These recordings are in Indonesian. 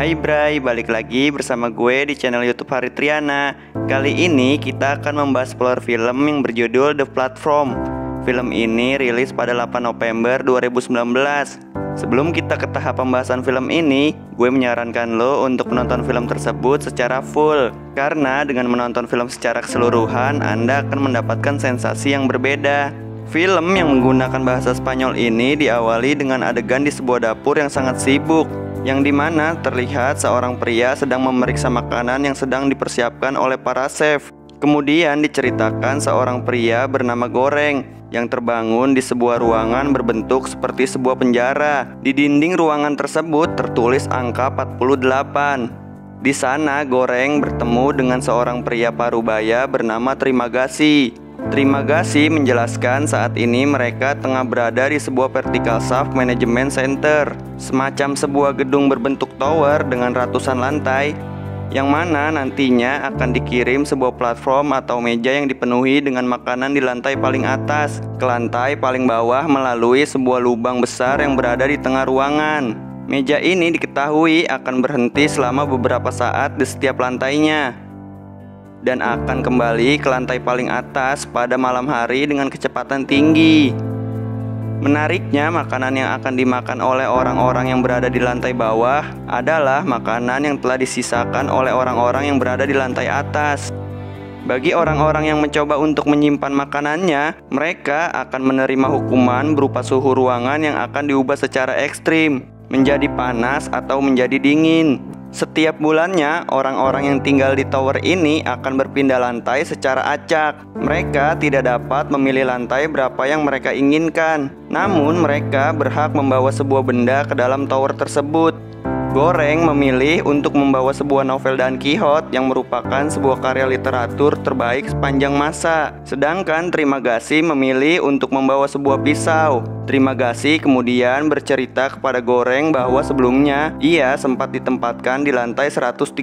Hai Bray, balik lagi bersama gue di channel YouTube Hari Triana. Kali ini kita akan membahas spoiler film yang berjudul The Platform. Film ini rilis pada 8 November 2019. Sebelum kita ke tahap pembahasan film ini, gue menyarankan lo untuk menonton film tersebut secara full. Karena dengan menonton film secara keseluruhan, Anda akan mendapatkan sensasi yang berbeda. Film yang menggunakan bahasa Spanyol ini diawali dengan adegan di sebuah dapur yang sangat sibuk, yang dimana terlihat seorang pria sedang memeriksa makanan yang sedang dipersiapkan oleh para chef. Kemudian diceritakan seorang pria bernama Goreng yang terbangun di sebuah ruangan berbentuk seperti sebuah penjara. Di dinding ruangan tersebut tertulis angka 48. Di sana Goreng bertemu dengan seorang pria parubaya bernama Trimagasi. Trimagasi menjelaskan saat ini mereka tengah berada di sebuah vertical shaft management center, semacam sebuah gedung berbentuk tower dengan ratusan lantai, yang mana nantinya akan dikirim sebuah platform atau meja yang dipenuhi dengan makanan di lantai paling atas ke lantai paling bawah melalui sebuah lubang besar yang berada di tengah ruangan. Meja ini diketahui akan berhenti selama beberapa saat di setiap lantainya dan akan kembali ke lantai paling atas pada malam hari dengan kecepatan tinggi. Menariknya, makanan yang akan dimakan oleh orang-orang yang berada di lantai bawah adalah makanan yang telah disisakan oleh orang-orang yang berada di lantai atas. Bagi orang-orang yang mencoba untuk menyimpan makanannya, mereka akan menerima hukuman berupa suhu ruangan yang akan diubah secara ekstrim, menjadi panas atau menjadi dingin. Setiap bulannya, orang-orang yang tinggal di tower ini akan berpindah lantai secara acak. Mereka tidak dapat memilih lantai berapa yang mereka inginkan. Namun mereka berhak membawa sebuah benda ke dalam tower tersebut. Goreng memilih untuk membawa sebuah novel Don Quixote yang merupakan sebuah karya literatur terbaik sepanjang masa. Sedangkan Trimagasi memilih untuk membawa sebuah pisau. Trimagasi kemudian bercerita kepada Goreng bahwa sebelumnya ia sempat ditempatkan di lantai 132,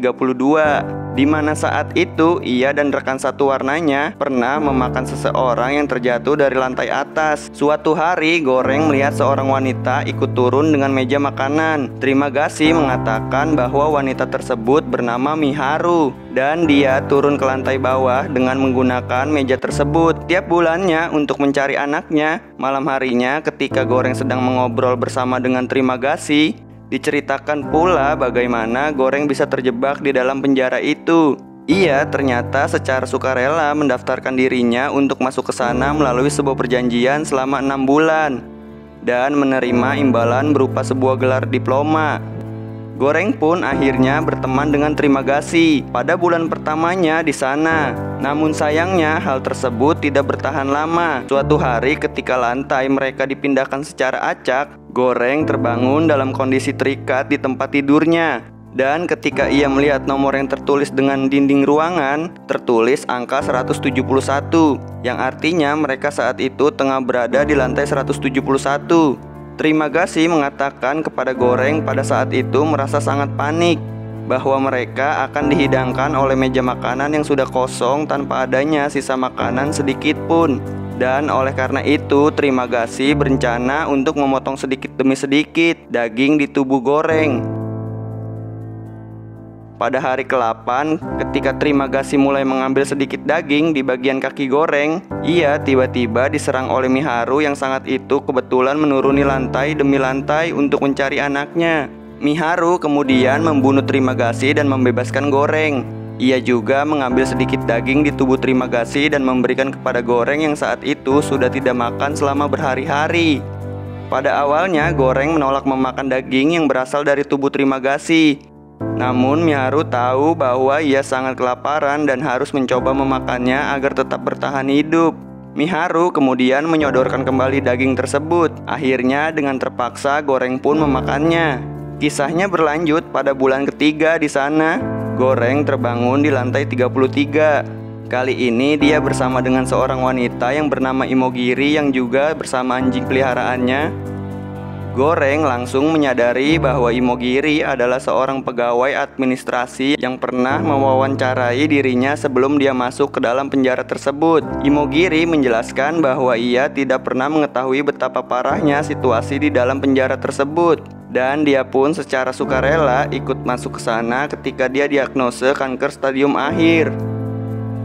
di mana saat itu ia dan rekan satu warnanya pernah memakan seseorang yang terjatuh dari lantai atas. Suatu hari Goreng melihat seorang wanita ikut turun dengan meja makanan. Trimagasi mengatakan bahwa wanita tersebut bernama Miharu dan dia turun ke lantai bawah dengan menggunakan meja tersebut tiap bulannya untuk mencari anaknya. Malam harinya ketika Goreng sedang mengobrol bersama dengan Trimagasi, diceritakan pula bagaimana Goreng bisa terjebak di dalam penjara itu. Ia ternyata secara sukarela mendaftarkan dirinya untuk masuk ke sana melalui sebuah perjanjian selama 6 bulan dan menerima imbalan berupa sebuah gelar diploma. Goreng pun akhirnya berteman dengan Trimagasi pada bulan pertamanya di sana. Namun sayangnya hal tersebut tidak bertahan lama. Suatu hari ketika lantai mereka dipindahkan secara acak, Goreng terbangun dalam kondisi terikat di tempat tidurnya. Dan ketika ia melihat nomor yang tertulis dengan dinding ruangan, tertulis angka 171, yang artinya mereka saat itu tengah berada di lantai 171. Trimagasi mengatakan kepada Goreng pada saat itu merasa sangat panik bahwa mereka akan dihidangkan oleh meja makanan yang sudah kosong tanpa adanya sisa makanan sedikit pun. Dan oleh karena itu Trimagasi berencana untuk memotong sedikit demi sedikit daging di tubuh Goreng. Pada hari ke-8, ketika Trimagasi mulai mengambil sedikit daging di bagian kaki Goreng, ia tiba-tiba diserang oleh Miharu yang sangat itu kebetulan menuruni lantai demi lantai untuk mencari anaknya. Miharu kemudian membunuh Trimagasi dan membebaskan Goreng. Ia juga mengambil sedikit daging di tubuh Trimagasi dan memberikan kepada Goreng yang saat itu sudah tidak makan selama berhari-hari. Pada awalnya Goreng menolak memakan daging yang berasal dari tubuh Trimagasi. Namun Miharu tahu bahwa ia sangat kelaparan dan harus mencoba memakannya agar tetap bertahan hidup. Miharu kemudian menyodorkan kembali daging tersebut. Akhirnya dengan terpaksa Goreng pun memakannya. Kisahnya berlanjut pada bulan ketiga di sana. Goreng terbangun di lantai 33. Kali ini dia bersama dengan seorang wanita yang bernama Imogiri yang juga bersama anjing peliharaannya. Goreng langsung menyadari bahwa Imogiri adalah seorang pegawai administrasi yang pernah mewawancarai dirinya sebelum dia masuk ke dalam penjara tersebut. Imogiri menjelaskan bahwa ia tidak pernah mengetahui betapa parahnya situasi di dalam penjara tersebut, dan dia pun secara sukarela ikut masuk ke sana ketika dia diagnose kanker stadium akhir.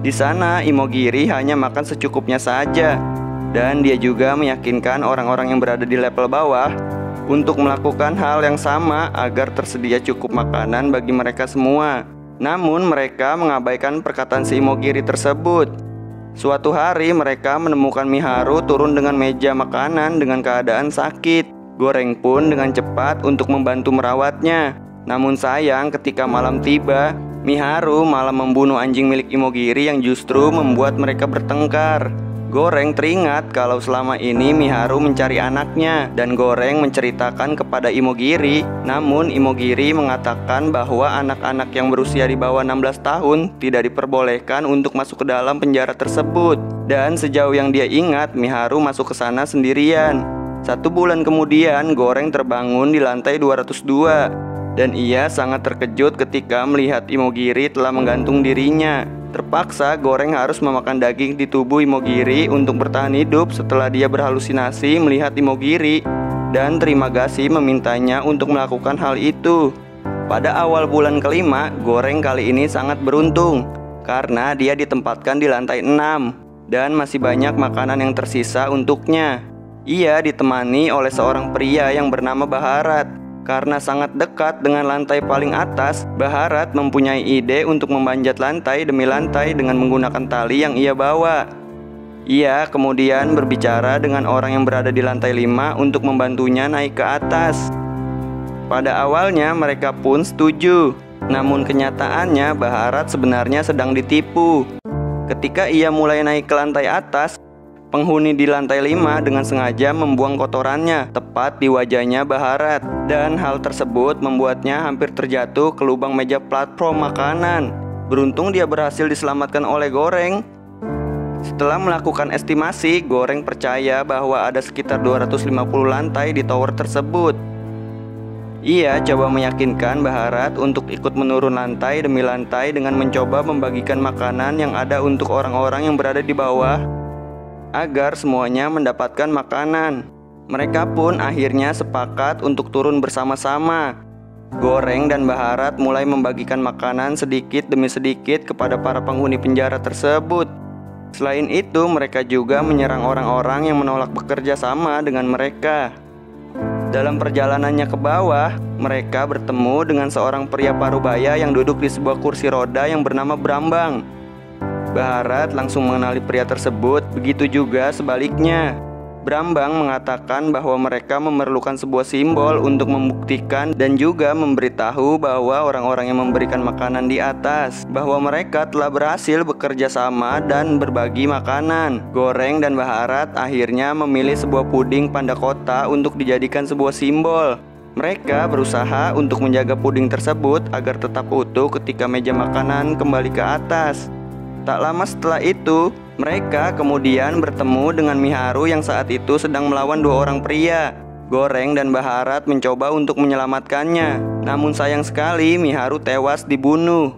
Di sana Imogiri hanya makan secukupnya saja, dan dia juga meyakinkan orang-orang yang berada di level bawah untuk melakukan hal yang sama agar tersedia cukup makanan bagi mereka semua. Namun mereka mengabaikan perkataan si Imogiri tersebut. Suatu hari mereka menemukan Miharu turun dengan meja makanan dengan keadaan sakit. Goreng pun dengan cepat untuk membantu merawatnya. Namun sayang, ketika malam tiba, Miharu malah membunuh anjing milik Imogiri yang justru membuat mereka bertengkar. Goreng teringat kalau selama ini Miharu mencari anaknya, dan Goreng menceritakan kepada Imogiri. Namun Imogiri mengatakan bahwa anak-anak yang berusia di bawah 16 tahun tidak diperbolehkan untuk masuk ke dalam penjara tersebut. Dan sejauh yang dia ingat, Miharu masuk ke sana sendirian. 1 bulan kemudian, Goreng terbangun di lantai 202, dan ia sangat terkejut ketika melihat Imogiri telah menggantung dirinya. Terpaksa Goreng harus memakan daging di tubuh Imogiri untuk bertahan hidup setelah dia berhalusinasi melihat Imogiri dan terima kasih memintanya untuk melakukan hal itu. Pada awal bulan kelima, Goreng kali ini sangat beruntung karena dia ditempatkan di lantai 6 dan masih banyak makanan yang tersisa untuknya. Ia ditemani oleh seorang pria yang bernama Baharat. Karena sangat dekat dengan lantai paling atas, Baharat mempunyai ide untuk memanjat lantai demi lantai dengan menggunakan tali yang ia bawa. Ia kemudian berbicara dengan orang yang berada di lantai 5 untuk membantunya naik ke atas. Pada awalnya mereka pun setuju, namun kenyataannya Baharat sebenarnya sedang ditipu. Ketika ia mulai naik ke lantai atas, penghuni di lantai 5 dengan sengaja membuang kotorannya tepat di wajahnya Baharat, dan hal tersebut membuatnya hampir terjatuh ke lubang meja platform makanan. Beruntung dia berhasil diselamatkan oleh Goreng. Setelah melakukan estimasi, Goreng percaya bahwa ada sekitar 250 lantai di tower tersebut. Ia coba meyakinkan Baharat untuk ikut menurun lantai demi lantai dengan mencoba membagikan makanan yang ada untuk orang-orang yang berada di bawah agar semuanya mendapatkan makanan. Mereka pun akhirnya sepakat untuk turun bersama-sama. Goreng dan Baharat mulai membagikan makanan sedikit demi sedikit kepada para penghuni penjara tersebut. Selain itu, mereka juga menyerang orang-orang yang menolak bekerja sama dengan mereka. Dalam perjalanannya ke bawah, mereka bertemu dengan seorang pria parubaya yang duduk di sebuah kursi roda yang bernama Brambang. Baharat langsung mengenali pria tersebut, begitu juga sebaliknya. Brambang mengatakan bahwa mereka memerlukan sebuah simbol untuk membuktikan dan juga memberitahu bahwa orang-orang yang memberikan makanan di atas bahwa mereka telah berhasil bekerja sama dan berbagi makanan. Goreng dan Baharat akhirnya memilih sebuah puding panda kota untuk dijadikan sebuah simbol. Mereka berusaha untuk menjaga puding tersebut agar tetap utuh ketika meja makanan kembali ke atas. Tak lama setelah itu, mereka kemudian bertemu dengan Miharu yang saat itu sedang melawan 2 orang pria. Goreng dan Baharat mencoba untuk menyelamatkannya, namun sayang sekali Miharu tewas dibunuh.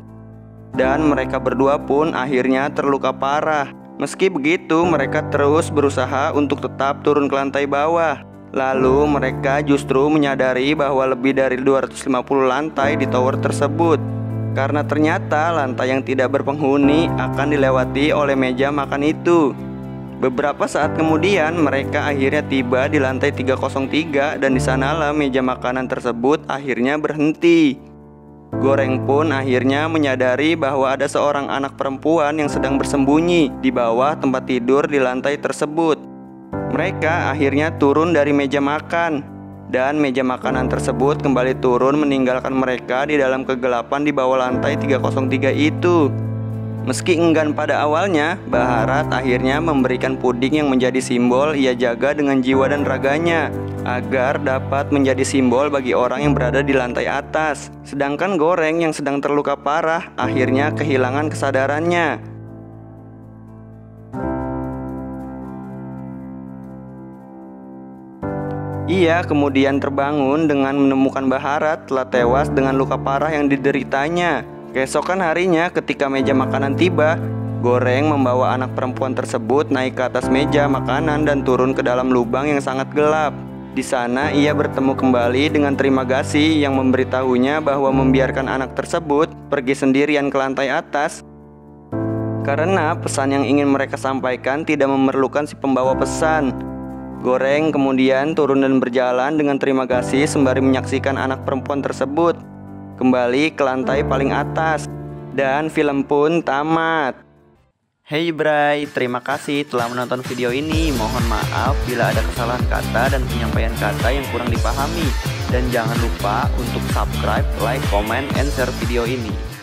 Dan mereka berdua pun akhirnya terluka parah. Meski begitu, mereka terus berusaha untuk tetap turun ke lantai bawah. Lalu mereka justru menyadari bahwa lebih dari 250 lantai di tower tersebut. Karena ternyata lantai yang tidak berpenghuni akan dilewati oleh meja makan itu. Beberapa saat kemudian mereka akhirnya tiba di lantai 303 dan di sanalah meja makanan tersebut akhirnya berhenti. Goreng pun akhirnya menyadari bahwa ada seorang anak perempuan yang sedang bersembunyi di bawah tempat tidur di lantai tersebut. Mereka akhirnya turun dari meja makan. Dan meja makanan tersebut kembali turun meninggalkan mereka di dalam kegelapan di bawah lantai 303 itu. Meski enggan pada awalnya, Baharat akhirnya memberikan puding yang menjadi simbol ia jaga dengan jiwa dan raganya, agar dapat menjadi simbol bagi orang yang berada di lantai atas. Sedangkan Goreng yang sedang terluka parah akhirnya kehilangan kesadarannya. Ia kemudian terbangun dengan menemukan Baharat telah tewas dengan luka parah yang dideritanya. Keesokan harinya ketika meja makanan tiba, Goreng membawa anak perempuan tersebut naik ke atas meja makanan dan turun ke dalam lubang yang sangat gelap. Di sana ia bertemu kembali dengan Terima Kasih yang memberitahunya bahwa membiarkan anak tersebut pergi sendirian ke lantai atas karena pesan yang ingin mereka sampaikan tidak memerlukan si pembawa pesan. Goreng kemudian turun dan berjalan dengan Terima Kasih sembari menyaksikan anak perempuan tersebut kembali ke lantai paling atas. Dan film pun tamat. Hey Bray, terima kasih telah menonton video ini. Mohon maaf bila ada kesalahan kata dan penyampaian kata yang kurang dipahami. Dan jangan lupa untuk subscribe, like, comment, and share video ini.